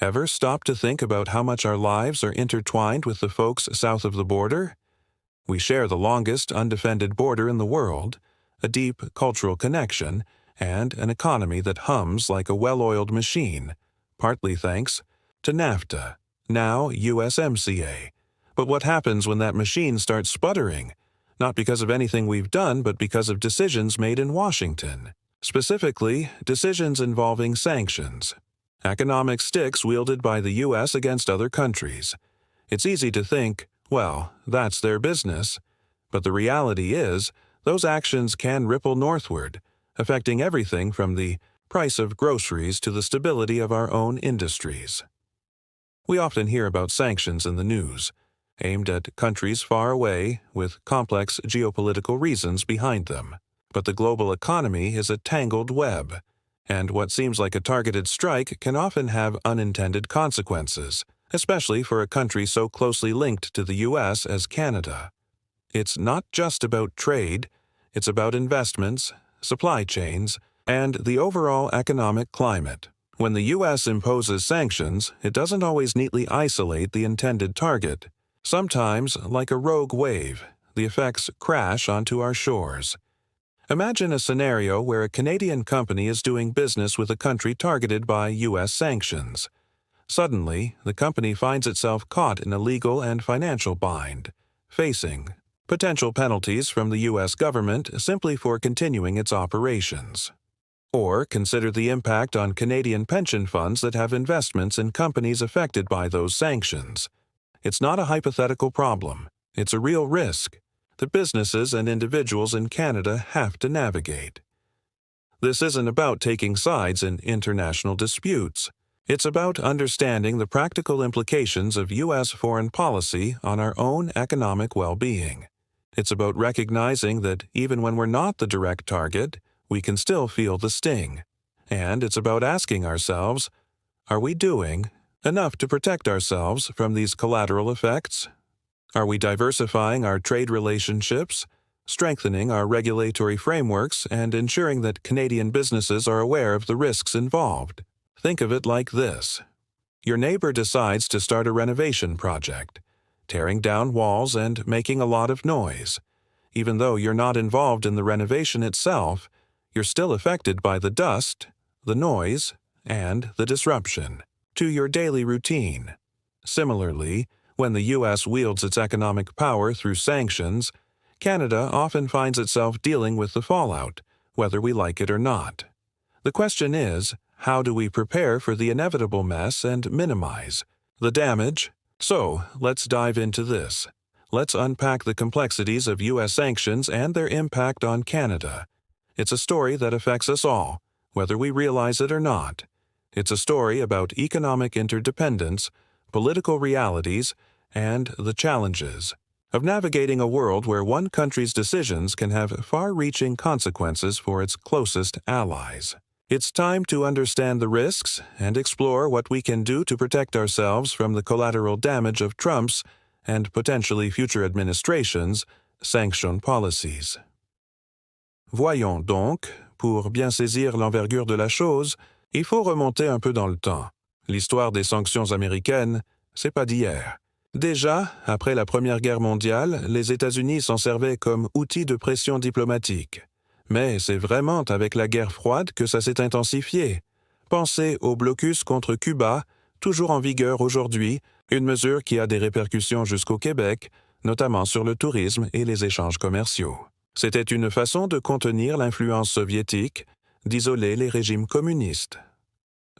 Ever stop to think about how much our lives are intertwined with the folks south of the border? We share the longest undefended border in the world, a deep cultural connection, and an economy that hums like a well-oiled machine, partly thanks to NAFTA, now USMCA. But what happens when that machine starts sputtering? Not because of anything we've done, but because of decisions made in Washington. Specifically, decisions involving sanctions. Economic sticks wielded by the U.S. against other countries. It's easy to think, well, that's their business. But the reality is, those actions can ripple northward, affecting everything from the price of groceries to the stability of our own industries. We often hear about sanctions in the news, aimed at countries far away with complex geopolitical reasons behind them. But the global economy is a tangled web, and what seems like a targeted strike can often have unintended consequences, especially for a country so closely linked to the U.S. as Canada. It's not just about trade, it's about investments, supply chains, and the overall economic climate. When the U.S. imposes sanctions, it doesn't always neatly isolate the intended target. Sometimes, like a rogue wave, the effects crash onto our shores. Imagine a scenario where a Canadian company is doing business with a country targeted by U.S. sanctions. Suddenly, the company finds itself caught in a legal and financial bind, facing potential penalties from the U.S. government simply for continuing its operations. Or consider the impact on Canadian pension funds that have investments in companies affected by those sanctions. It's not a hypothetical problem. It's a real risk that businesses and individuals in Canada have to navigate. This isn't about taking sides in international disputes. It's about understanding the practical implications of U.S. foreign policy on our own economic well-being. It's about recognizing that even when we're not the direct target, we can still feel the sting. And it's about asking ourselves, are we doing enough to protect ourselves from these collateral effects? Are we diversifying our trade relationships, strengthening our regulatory frameworks, and ensuring that Canadian businesses are aware of the risks involved? Think of it like this. Your neighbor decides to start a renovation project, tearing down walls and making a lot of noise. Even though you're not involved in the renovation itself, you're still affected by the dust, the noise, and the disruption to your daily routine. Similarly, when the U.S. wields its economic power through sanctions, Canada often finds itself dealing with the fallout, whether we like it or not. The question is, how do we prepare for the inevitable mess and minimize the damage? So, let's dive into this. Let's unpack the complexities of U.S. sanctions and their impact on Canada. It's a story that affects us all, whether we realize it or not. It's a story about economic interdependence, political realities, and the challenges of navigating a world where one country's decisions can have far-reaching consequences for its closest allies. It's time to understand the risks and explore what we can do to protect ourselves from the collateral damage of Trump's and potentially future administrations' sanction policies. Voyons donc, pour bien saisir l'envergure de la chose, il faut remonter un peu dans le temps. L'histoire des sanctions américaines, c'est pas d'hier. Déjà, après la Première Guerre mondiale, les États-Unis s'en servaient comme outil de pression diplomatique. Mais c'est vraiment avec la guerre froide que ça s'est intensifié. Pensez au blocus contre Cuba, toujours en vigueur aujourd'hui, une mesure qui a des répercussions jusqu'au Québec, notamment sur le tourisme et les échanges commerciaux. C'était une façon de contenir l'influence soviétique, d'isoler les régimes communistes.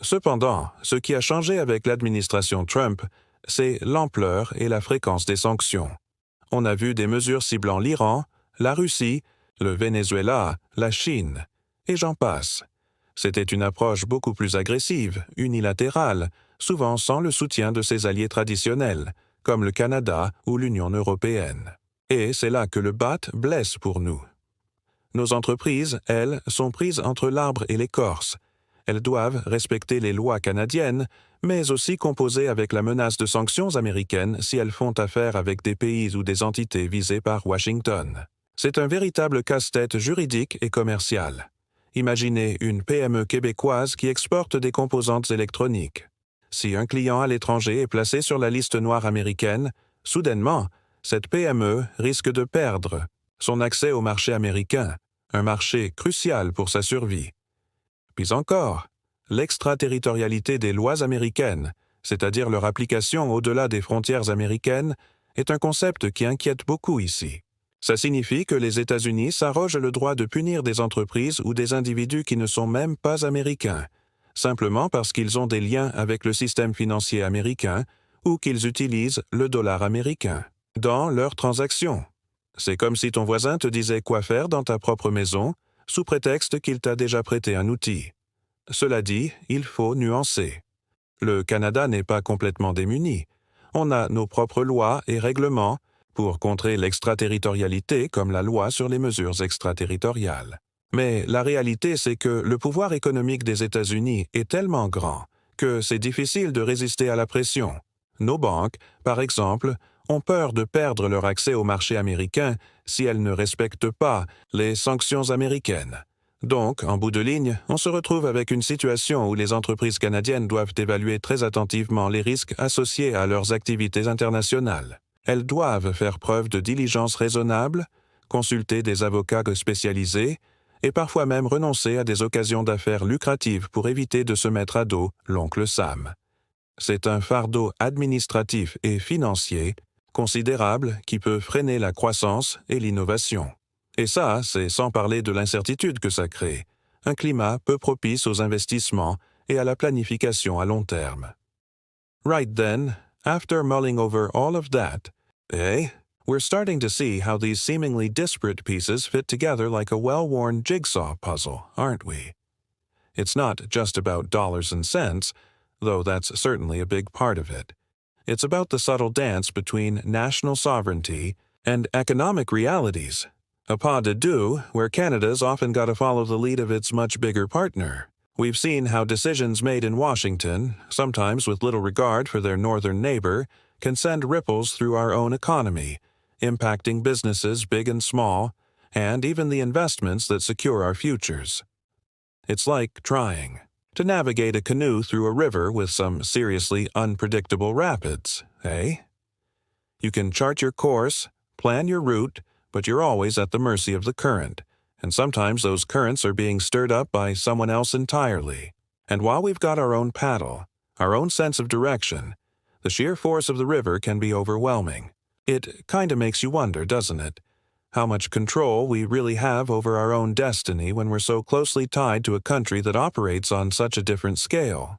Cependant, ce qui a changé avec l'administration Trump, c'est l'ampleur et la fréquence des sanctions. On a vu des mesures ciblant l'Iran, la Russie, le Venezuela, la Chine, et j'en passe. C'était une approche beaucoup plus agressive, unilatérale, souvent sans le soutien de ses alliés traditionnels, comme le Canada ou l'Union européenne. Et c'est là que le bat blesse pour nous. Nos entreprises, elles, sont prises entre l'arbre et l'écorce. Elles doivent respecter les lois canadiennes, mais aussi composer avec la menace de sanctions américaines si elles font affaire avec des pays ou des entités visées par Washington. C'est un véritable casse-tête juridique et commercial. Imaginez une PME québécoise qui exporte des composantes électroniques. Si un client à l'étranger est placé sur la liste noire américaine, soudainement, cette PME risque de perdre son accès au marché américain, un marché crucial pour sa survie. Puis encore, l'extraterritorialité des lois américaines, c'est-à-dire leur application au-delà des frontières américaines, est un concept qui inquiète beaucoup ici. Ça signifie que les États-Unis s'arrogent le droit de punir des entreprises ou des individus qui ne sont même pas américains, simplement parce qu'ils ont des liens avec le système financier américain ou qu'ils utilisent le dollar américain dans leurs transactions. C'est comme si ton voisin te disait quoi faire dans ta propre maison, sous prétexte qu'il t'a déjà prêté un outil. Cela dit, il faut nuancer. Le Canada n'est pas complètement démuni. On a nos propres lois et règlements pour contrer l'extraterritorialité comme la loi sur les mesures extraterritoriales. Mais la réalité, c'est que le pouvoir économique des États-Unis est tellement grand que c'est difficile de résister à la pression. Nos banques, par exemple, ont peur de perdre leur accès au marché américain si elles ne respectent pas les sanctions américaines. Donc, en bout de ligne, on se retrouve avec une situation où les entreprises canadiennes doivent évaluer très attentivement les risques associés à leurs activités internationales. Elles doivent faire preuve de diligence raisonnable, consulter des avocats spécialisés et parfois même renoncer à des occasions d'affaires lucratives pour éviter de se mettre à dos l'oncle Sam. C'est un fardeau administratif et financier considérable qui peut freiner la croissance et l'innovation. Et ça, c'est sans parler de l'incertitude que ça crée, un climat peu propice aux investissements et à la planification à long terme. Right then, after mulling over all of that, we're starting to see how these seemingly disparate pieces fit together like a well-worn jigsaw puzzle, aren't we? It's not just about dollars and cents, though that's certainly a big part of it. It's about the subtle dance between national sovereignty and economic realities, a pas de deux where Canada's often got to follow the lead of its much bigger partner. We've seen how decisions made in Washington, sometimes with little regard for their northern neighbor, can send ripples through our own economy, impacting businesses big and small, and even the investments that secure our futures. It's like trying to navigate a canoe through a river with some seriously unpredictable rapids, eh? You can chart your course, plan your route, but you're always at the mercy of the current, and sometimes those currents are being stirred up by someone else entirely. And while we've got our own paddle, our own sense of direction, the sheer force of the river can be overwhelming. It kinda makes you wonder, doesn't it? How much control we really have over our own destiny when we're so closely tied to a country that operates on such a different scale.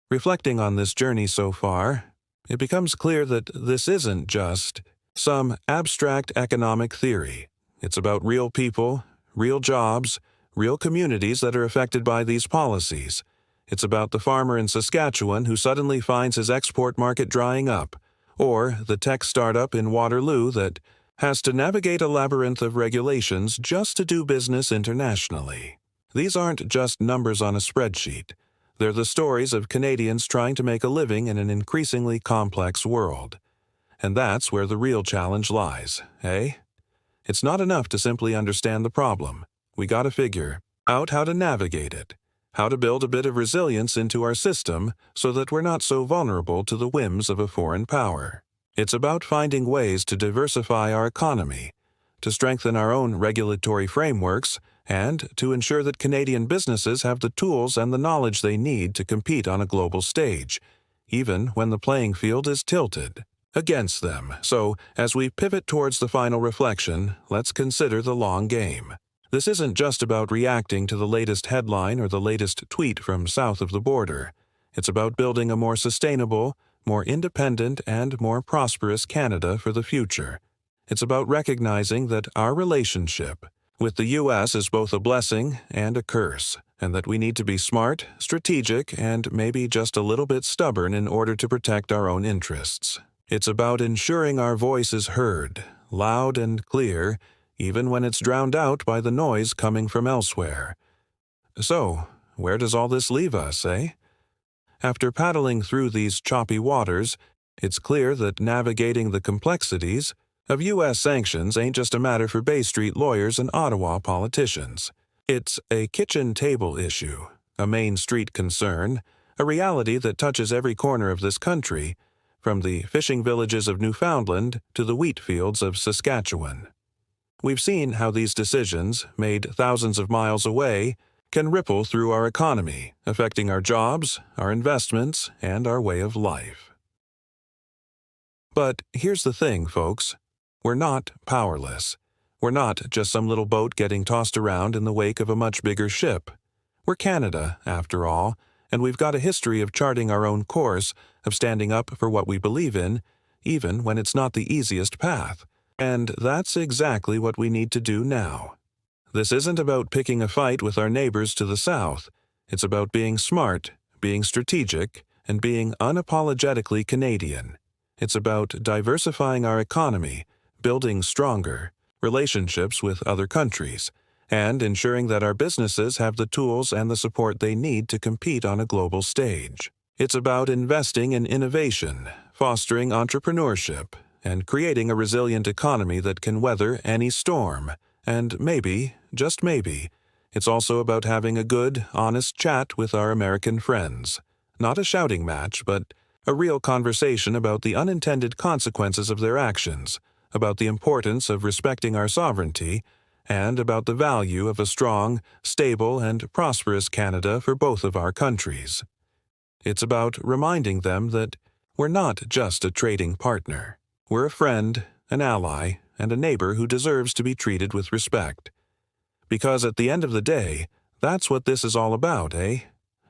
Reflecting on this journey so far, it becomes clear that this isn't just some abstract economic theory. It's about real people, real jobs, real communities that are affected by these policies. It's about the farmer in Saskatchewan who suddenly finds his export market drying up, or the tech startup in Waterloo that has to navigate a labyrinth of regulations just to do business internationally. These aren't just numbers on a spreadsheet. They're the stories of Canadians trying to make a living in an increasingly complex world. And that's where the real challenge lies, eh? It's not enough to simply understand the problem. We gotta figure out how to navigate it, how to build a bit of resilience into our system so that we're not so vulnerable to the whims of a foreign power. It's about finding ways to diversify our economy, to strengthen our own regulatory frameworks, and to ensure that Canadian businesses have the tools and the knowledge they need to compete on a global stage, even when the playing field is tilted against them. So, as we pivot towards the final reflection, let's consider the long game. This isn't just about reacting to the latest headline or the latest tweet from south of the border. It's about building a more sustainable, more independent, and more prosperous Canada for the future. It's about recognizing that our relationship with the U.S. is both a blessing and a curse, and that we need to be smart, strategic, and maybe just a little bit stubborn in order to protect our own interests. It's about ensuring our voice is heard, loud and clear, even when it's drowned out by the noise coming from elsewhere. So, where does all this leave us, eh? After paddling through these choppy waters, it's clear that navigating the complexities of U.S. sanctions ain't just a matter for Bay Street lawyers and Ottawa politicians. It's a kitchen table issue, a Main Street concern, a reality that touches every corner of this country, from the fishing villages of Newfoundland to the wheat fields of Saskatchewan. We've seen how these decisions, made thousands of miles away, can ripple through our economy, affecting our jobs, our investments, and our way of life. But here's the thing, folks. We're not powerless. We're not just some little boat getting tossed around in the wake of a much bigger ship. We're Canada, after all, and we've got a history of charting our own course, of standing up for what we believe in, even when it's not the easiest path. And that's exactly what we need to do now. This isn't about picking a fight with our neighbors to the south. It's about being smart, being strategic, and being unapologetically Canadian. It's about diversifying our economy, building stronger relationships with other countries, and ensuring that our businesses have the tools and the support they need to compete on a global stage. It's about investing in innovation, fostering entrepreneurship, and creating a resilient economy that can weather any storm. And maybe, just maybe, it's also about having a good, honest chat with our American friends. Not a shouting match, but a real conversation about the unintended consequences of their actions, about the importance of respecting our sovereignty, and about the value of a strong, stable, and prosperous Canada for both of our countries. It's about reminding them that we're not just a trading partner. We're a friend, an ally, and a neighbor who deserves to be treated with respect. Because at the end of the day, that's what this is all about, eh?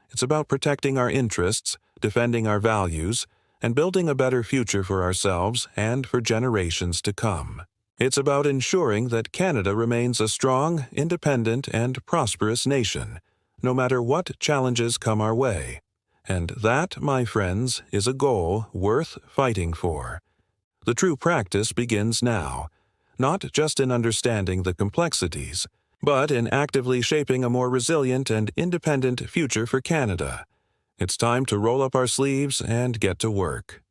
It's about protecting our interests, defending our values, and building a better future for ourselves and for generations to come. It's about ensuring that Canada remains a strong, independent, and prosperous nation, no matter what challenges come our way. And that, my friends, is a goal worth fighting for. The true practice begins now, not just in understanding the complexities, but in actively shaping a more resilient and independent future for Canada. It's time to roll up our sleeves and get to work.